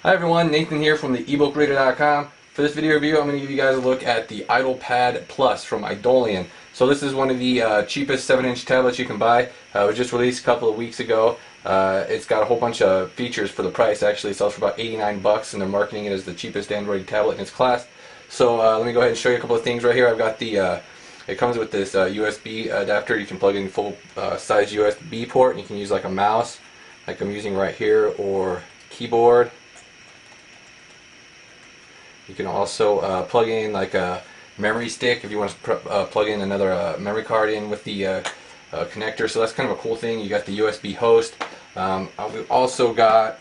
Hi everyone, Nathan here from the ebookreader.com. For this video review, I'm going to give you guys a look at the IdolPad Plus from Idolian. So this is one of the cheapest 7-inch tablets you can buy. It was just released a couple of weeks ago. It's got a whole bunch of features for the price. Actually, it sells for about 89 bucks, and they're marketing it as the cheapest Android tablet in its class. So let me go ahead and show you a couple of things right here. I've got the it comes with this USB adapter. You can plug in full size USB port, and you can use like a mouse, like I'm using right here, or keyboard. You can also plug in like a memory stick if you want to plug in another memory card in with the connector. So that's kind of a cool thing. You got the USB host. We've also got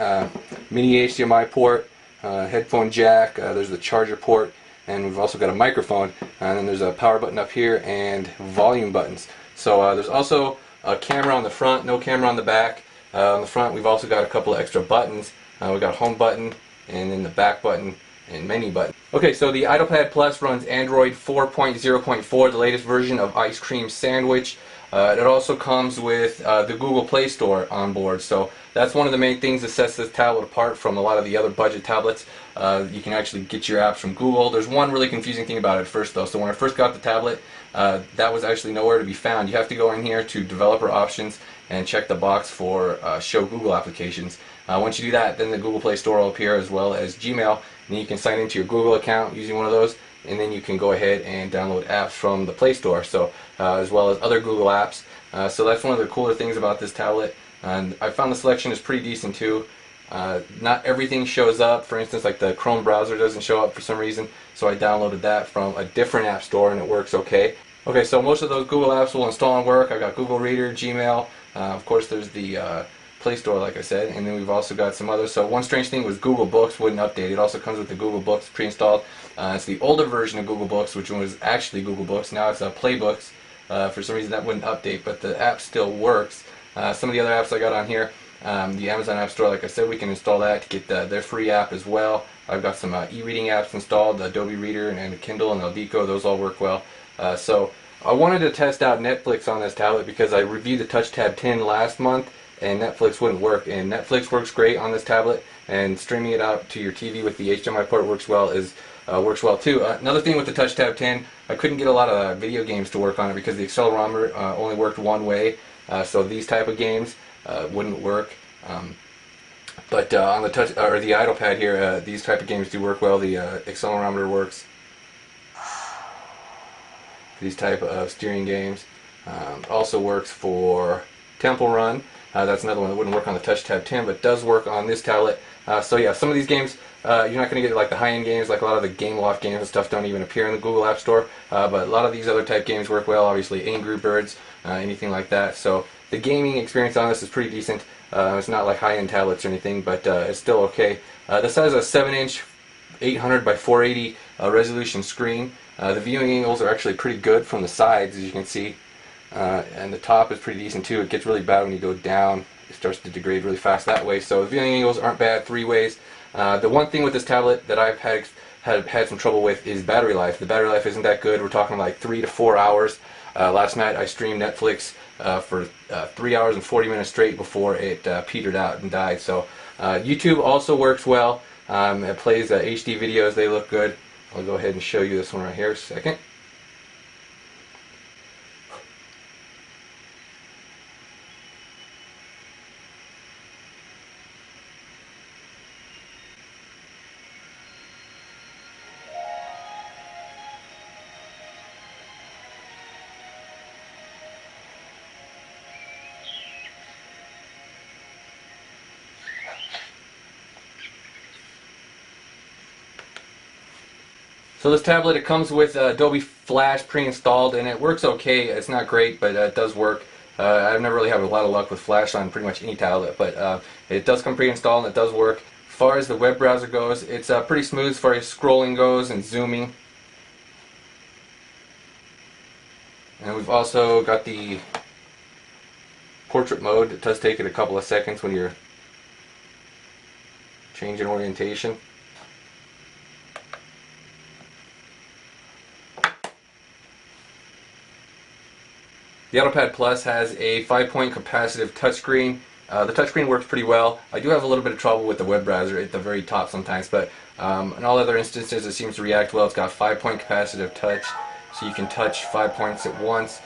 mini HDMI port, headphone jack. There's the charger port, and we've also got a microphone. And then there's a power button up here and volume buttons. So there's also a camera on the front, no camera on the back. On the front, we've also got a couple of extra buttons. We've got a home button, and then the back button and menu button. Okay, so the IdolPad Plus runs Android 4.0.4, the latest version of Ice Cream Sandwich. It also comes with the Google Play Store on board, so that's one of the main things that sets this tablet apart from a lot of the other budget tablets. You can actually get your apps from Google. There's one really confusing thing about it first though. So when I first got the tablet, that was actually nowhere to be found. You have to go in here to developer options and check the box for show Google applications. Once you do that, then the Google Play Store will appear, as well as Gmail, and you can sign into your Google account using one of those, and then you can go ahead and download apps from the Play Store, so as well as other Google apps. So that's one of the cooler things about this tablet, and I found the selection is pretty decent too. Not everything shows up. For instance, like the Chrome browser doesn't show up for some reason, so I downloaded that from a different app store and it works okay. Okay, so most of those Google apps will install and work. I've got Google Reader, Gmail, of course there's the Play Store, like I said, and then we've also got some others. So one strange thing was Google Books wouldn't update. It also comes with the Google Books pre-installed. It's the older version of Google Books, which was actually Google Books. Now it's Playbooks. For some reason that wouldn't update, but the app still works. Some of the other apps I got on here, the Amazon App Store, like I said, we can install that to get their free app as well. I've got some e-reading apps installed, Adobe Reader and Kindle and Aldico. Those all work well. So I wanted to test out Netflix on this tablet because I reviewed the TouchTab 10 last month, and Netflix wouldn't work. And Netflix works great on this tablet, and streaming it out to your TV with the HDMI port works well too. Another thing with the TouchTab 10, I couldn't get a lot of video games to work on it because the accelerometer only worked one way, so these type of games wouldn't work. But on the the IdolPad here, these type of games do work well. The accelerometer works. These type of steering games also works for Temple Run. That's another one that wouldn't work on the TouchTab 10, but does work on this tablet. So yeah, some of these games, you're not going to get like the high-end games, like a lot of the Game Loft games and stuff don't even appear in the Google App Store, but a lot of these other type games work well, obviously Angry Birds, anything like that. So the gaming experience on this is pretty decent. It's not like high-end tablets or anything, but it's still okay. This has a 7-inch 800 by 480 resolution screen. The viewing angles are actually pretty good from the sides, as you can see. And the top is pretty decent too. It gets really bad when you go down. It starts to degrade really fast that way. So the viewing angles aren't bad 3 ways. The one thing with this tablet that I've had some trouble with is battery life. The battery life isn't that good. We're talking like 3 to 4 hours. Last night I streamed Netflix for 3 hours and 40 minutes straight before it petered out and died. So YouTube also works well. It plays HD videos. They look good. I'll go ahead and show you this one right here a second. So this tablet, it comes with Adobe Flash pre-installed, and it works okay. It's not great, but it does work. I've never really had a lot of luck with Flash on pretty much any tablet, but it does come pre-installed and it does work. As far as the web browser goes, it's pretty smooth as far as scrolling goes and zooming. And we've also got the portrait mode. It does take it a couple of seconds when you're changing orientation. The IdolPad Plus has a 5-point capacitive touchscreen. The touchscreen works pretty well. I do have a little bit of trouble with the web browser at the very top sometimes, but in all other instances it seems to react well. It's got 5-point capacitive touch, so you can touch 5 points at once.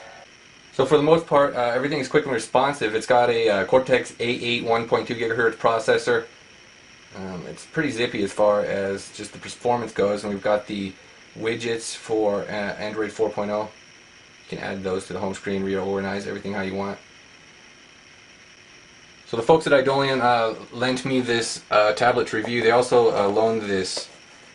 So for the most part, everything is quick and responsive. It's got a Cortex A8 1.2 gigahertz processor. It's pretty zippy as far as just the performance goes, and we've got the widgets for Android 4.0. You can add those to the home screen, reorganize everything how you want. So the folks at Idolian lent me this tablet to review. They also loaned this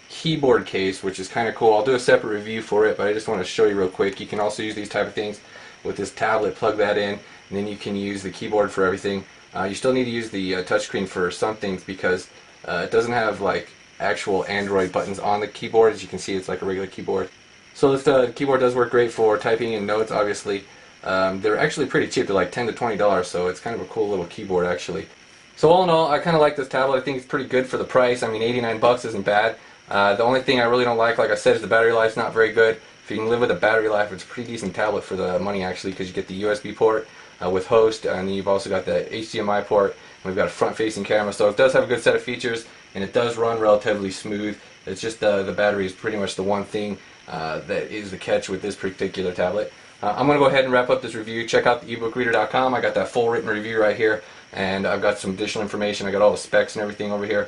keyboard case, which is kind of cool. I'll do a separate review for it, but I just want to show you real quick. You can also use these type of things with this tablet, plug that in, and then you can use the keyboard for everything. You still need to use the touchscreen for some things because it doesn't have like actual Android buttons on the keyboard. As you can see, it's like a regular keyboard. So this keyboard does work great for typing in notes, obviously. They're actually pretty cheap. They're like $10 to $20, so it's kind of a cool little keyboard actually. So all in all, I kind of like this tablet. I think it's pretty good for the price. I mean, 89 bucks isn't bad. The only thing I really don't like I said, is the battery life's not very good. If you can live with the battery life, it's a pretty decent tablet for the money actually, because you get the USB port with host, and then you've also got the HDMI port, and we've got a front-facing camera, so it does have a good set of features, and it does run relatively smooth. It's just the battery is pretty much the one thing that is the catch with this particular tablet. I'm going to go ahead and wrap up this review. Check out the ebookreader.com. I got that full written review right here, and I've got some additional information. I got all the specs and everything over here.